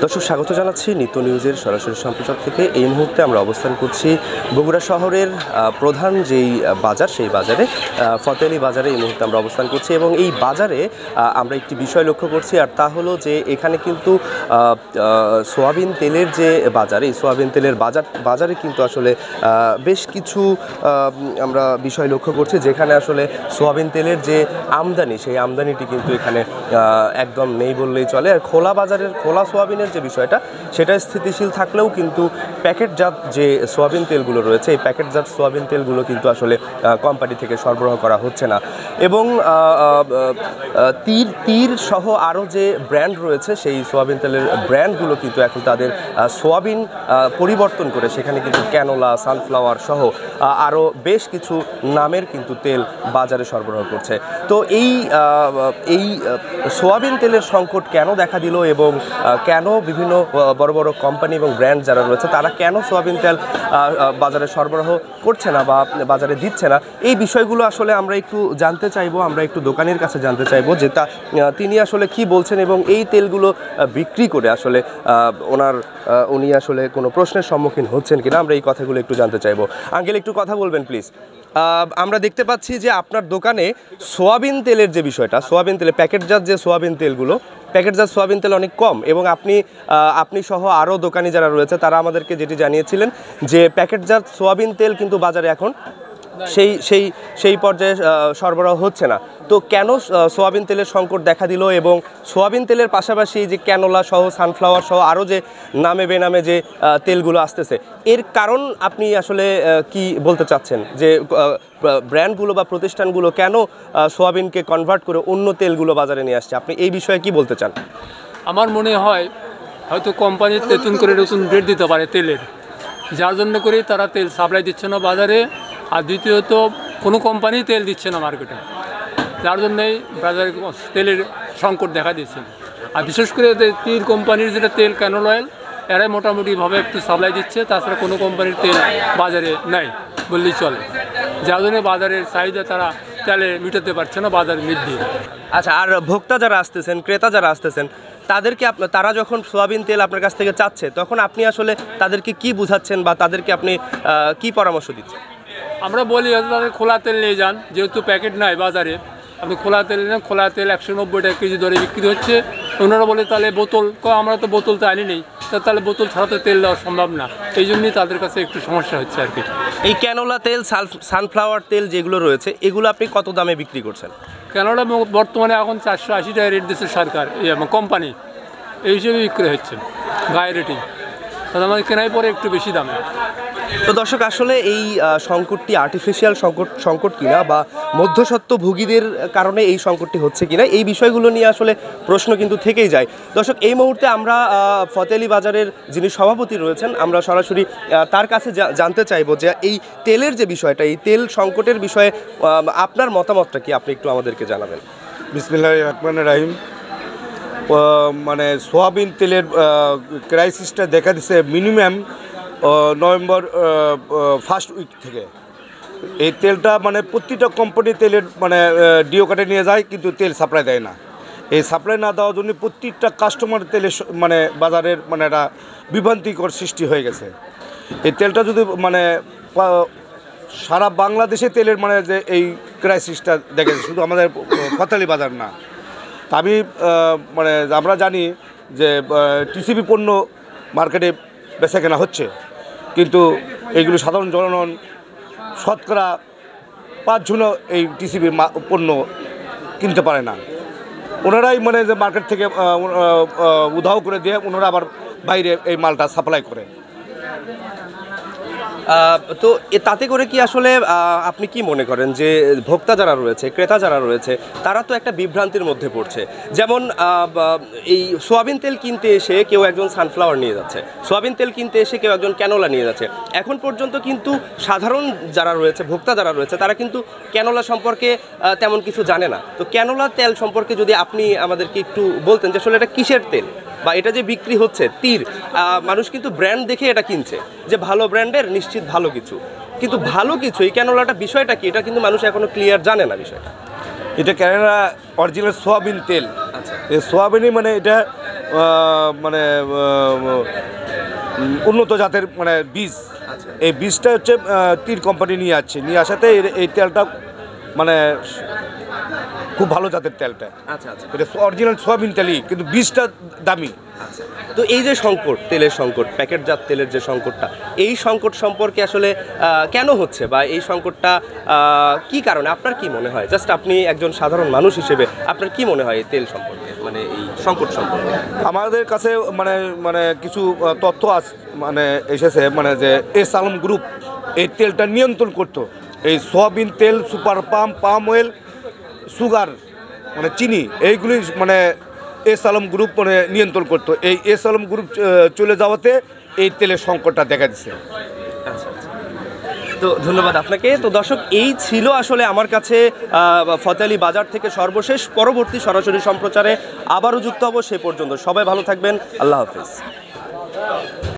দর্শক স্বাগত জানাচ্ছি নিত্য নিউজের সরাসরি সম্প্রচার থেকে। এই মুহূর্তে আমরা অবস্থান করছি বগুড়া শহরের প্রধান যেই বাজার, সেই বাজারে ফতেলি বাজারে এই মুহূর্তে আমরা অবস্থান করছি এবং এই বাজারে আমরা একটি বিষয় লক্ষ্য করছি, আর তা হলো যে এখানে কিন্তু সোয়াবিন তেলের যে বাজার, এই সোয়াবিন তেলের বাজারে কিন্তু আসলে বেশ কিছু আমরা বিষয় লক্ষ্য করছি, যেখানে আসলে সোয়াবিন তেলের যে আমদানি, সেই আমদানিটি কিন্তু এখানে একদম নেই বললেই চলে। আর খোলা সোয়াবিনের যে বিষয়টা, সেটা স্থিতিশীল থাকলেও কিন্তু প্যাকেটজাত যে সোয়াবিন তেলগুলো রয়েছে, এই প্যাকেটজাত সোয়াবিন তেলগুলো কিন্তু আসলে কোম্পানি থেকে সরবরাহ করা হচ্ছে না। এবং তীর সহ আরও যে ব্র্যান্ড রয়েছে, সেই সোয়াবিন তেলের ব্র্যান্ডগুলো কিন্তু এখন তাদের সোয়াবিন পরিবর্তন করে সেখানে কিন্তু ক্যানোলা, সানফ্লাওয়ার সহ আরও বেশ কিছু নামের কিন্তু তেল বাজারে সরবরাহ করছে। তো এই সোয়াবিন তেলের সংকট কেন দেখা দিল এবং কেন বিভিন্ন বড় বড় কোম্পানি এবং ব্র্যান্ড যারা রয়েছে তারা কেন সোয়াবিন তেল বাজারে সরবরাহ করছে না বা বাজারে দিচ্ছে না, এই বিষয়গুলো আসলে আমরা একটু জানতে চাইবো। আমরা একটু দোকানের কাছে জানতে চাইবো যে তিনি আসলে কি বলছেন এবং এই তেলগুলো বিক্রি করে আসলে উনি আসলে কোনো প্রশ্নের সম্মুখীন হচ্ছেন কিনা, আমরা এই কথাগুলো একটু জানতে চাইবো। আঙ্কেল, একটু কথা বলবেন প্লিজ। আমরা দেখতে পাচ্ছি যে আপনার দোকানে সোয়াবিন তেলের যে বিষয়টা, সোয়াবিন তেলের প্যাকেটজাত যে সোয়াবিন তেলগুলো, প্যাকেটজাত সোয়াবিন তেল অনেক কম এবং আপনি সহ আরও দোকানি যারা রয়েছে তারা আমাদেরকে যেটি জানিয়েছিলেন যে প্যাকেটজাত সোয়াবিন তেল কিন্তু বাজারে এখন সেই পর্যায়ে সরবরাহ হচ্ছে না। তো কেন সোয়াবিন তেলের সংকট দেখা দিল এবং সোয়াবিন তেলের পাশাপাশি যে ক্যানোলা সহ, সানফ্লাওয়ার সহ আরও যে নামে বেনামে যে তেলগুলো আসতেছে, এর কারণ আপনি আসলে কি বলতে চাচ্ছেন যে ব্র্যান্ডগুলো বা প্রতিষ্ঠানগুলো কেন সোয়াবিনকে কনভার্ট করে অন্য তেলগুলো বাজারে নিয়ে আসছে, আপনি এই বিষয়ে কি বলতে চান? আমার মনে হয় হয়তো কোম্পানির নতুন করে নতুন রেট দিতে পারে তেলের, যার জন্য করে তারা তেল সাপ্লাই দিচ্ছে না বাজারে। আর দ্বিতীয়ত কোনো কোম্পানি তেল দিচ্ছে না মার্কেটে, যার জন্যই বাজারে তেলের সংকট দেখা দিচ্ছে। আর বিশেষ করে তীর কোম্পানির যেটা তেল, ক্যানোলা অয়েল, এরাই মোটামুটিভাবে একটু সাপ্লাই দিচ্ছে, তাছাড়া কোনো কোম্পানির তেল বাজারে নাই বললেই চলে, যার জন্য বাজারের চাহিদা তারা তেলে মিটাতে পারছে না বাজারে বৃদ্ধি। আচ্ছা, আর ভোক্তা যারা আসতেছেন, ক্রেতা যারা আসতেছেন, তারা যখন সোয়াবিন তেল আপনার কাছ থেকে চাচ্ছে, তখন আপনি আসলে তাদেরকে কি বুঝাচ্ছেন বা তাদেরকে আপনি কি পরামর্শ দিচ্ছেন? আমরা বলি হয়তো তাদের খোলা তেল নিয়ে যান, যেহেতু প্যাকেট নাই বাজারে, আপনি খোলা তেল নেন। খোলা তেল 190 টাকা কেজি দরে বিক্রি হচ্ছে। ওনারা বলে তাহলে বোতল, আমরা তো বোতল তো আনি নেই, তাহলে বোতল ছাড়া তো তেল দেওয়া সম্ভব না, এই জন্যই তাদের কাছে একটু সমস্যা হচ্ছে আর কি। এই ক্যানোলা তেল, সানফ্লাওয়ার তেল যেগুলো রয়েছে, এগুলো আপনি কত দামে বিক্রি করছেন? ক্যানোলা বর্তমানে এখন 480 টাকা রেট দিচ্ছে সরকার, কোম্পানি, এই হিসেবে বিক্রি হচ্ছে গায়ে রেটিং, তাহলে আমাদের কেনাই পরে একটু বেশি দামে। তো দর্শক, আসলে এই সংকটটি আর্টিফিশিয়াল সংকট কিনা বা মধ্যস্বত্বভোগীদের কারণে এই সংকটটি হচ্ছে কিনা, এই বিষয়গুলো নিয়ে আসলে প্রশ্ন কিন্তু থেকেই যায়। দর্শক, এই মুহূর্তে আমরা ফতেলি বাজারের যিনি সভাপতি রয়েছেন, আমরা সরাসরি তার কাছে জানতে চাইবো যে এই তেলের যে বিষয়টা, এই তেল সংকটের বিষয়ে আপনার মতামতটা কি, আপনি একটু আমাদেরকে জানাবেন। বিসমিল্লাহির রহমানির রহিম। মানে সোয়াবিন তেলের ক্রাইসিসটা দেখা দিচ্ছে মিনিমাম নভেম্বর ফার্স্ট উইক থেকে। এই তেলটা মানে প্রতিটা কোম্পানি তেলের মানে ডিও কাটে নিয়ে যায়, কিন্তু তেল সাপ্লাই দেয় না। এই সাপ্লাই না দেওয়ার জন্য প্রত্যেকটা কাস্টমার তেলের মানে বাজারের মানে একটা বিভ্রান্তিকর সৃষ্টি হয়ে গেছে। এই তেলটা যদি মানে সারা বাংলাদেশে তেলের মানে যে এই ক্রাইসিসটা দেখা যায়, শুধু আমাদের ফতেলি বাজার না। আমি মানে আমরা জানি যে টিসিবি পণ্য মার্কেটে বেচা কেনা হচ্ছে, কিন্তু এইগুলো সাধারণ জনগণ শতকরা 5 জনও এই টিসিবি পণ্য কিনতে পারে না। ওনারাই মানে যে মার্কেট থেকে উধাও করে দিয়ে ওনারা আবার বাইরে এই মালটা সাপ্লাই করে। তো তাতে করে কি আসলে আপনি কি মনে করেন যে ভোক্তা যারা রয়েছে, ক্রেতা যারা রয়েছে, তারা তো একটা বিভ্রান্তির মধ্যে পড়ছে? যেমন এই সোয়াবিন তেল কিনতে এসে কেউ একজন সানফ্লাওয়ার নিয়ে যাচ্ছে, সোয়াবিন তেল কিনতে এসে কেউ একজন ক্যানোলা নিয়ে যাচ্ছে। এখন পর্যন্ত কিন্তু সাধারণ যারা রয়েছে, ভোক্তা যারা রয়েছে, তারা কিন্তু ক্যানোলা সম্পর্কে তেমন কিছু জানে না। তো ক্যানোলা তেল সম্পর্কে যদি আপনি আমাদেরকে একটু বলতেন যে আসলে এটা কিসের তেল বা এটা যে বিক্রি হচ্ছে তীর, মানুষ কিন্তু ব্র্যান্ড দেখে এটা কিনছে যে ভালো ব্র্যান্ডের, নিশ্চিত ভালো কিছু, কিন্তু ভালো কিছু এই ক্যানোলাটা বিষয়টা কি, এটা কিন্তু মানুষ এখনো ক্লিয়ার জানে না বিষয়টা। এটা ক্যানোলা অরিজিনাল সোয়াবিন তেল। আচ্ছা, এই সোয়াবিনই মানে এটা মানে উন্নত জাতের মানে বীজ, এই বীজটা হচ্ছে তিন কোম্পানি নিয়ে আসাতে এই তেলটা মানে খুব ভালো জাতের তেলটা। আচ্ছা আচ্ছা এটা অরিজিনাল সয়াবিন তেলই, কিন্তু বীজটা দামি। আচ্ছা, তো এই যে সংকট, তেলের সংকট, প্যাকেটজাত তেলের যে সংকটটা, এই সংকট সম্পর্কে আসলে কেন হচ্ছে, বা এই সংকটটা কি কারণে আপনার কি মনে হয়? জাস্ট আপনি একজন সাধারণ মানুষ হিসেবে আপনার কি মনে হয় এই তেল সম্পর্কে, মানে এই সংকট সম্পর্কে? আমাদের কাছে মানে মানে কিছু তথ্য মানে এসেছে, মানে যে এস আলম গ্রুপ এই তেলটা নিয়ন্ত্রণ করতো। এই সয়াবিন তেল, সুপার পাম অয়েল, সুগার মানে চিনি, এইগুলি মানে এস আলম গ্রুপ মানে নিয়ন্ত্রণ করতো। এই এস আলম গ্রুপ চলে যাওয়াতে এই তেলের সংকটটা দেখা দিচ্ছে। আচ্ছা, তো ধন্যবাদ আপনাকে। তো দর্শক, এই ছিল আসলে আমার কাছে ফতেহালী বাজার থেকে সর্বশেষ। পরবর্তী সরাসরি সম্প্রচারে আবারও যুক্ত হব, সে পর্যন্ত সবাই ভালো থাকবেন। আল্লাহ হাফিজ।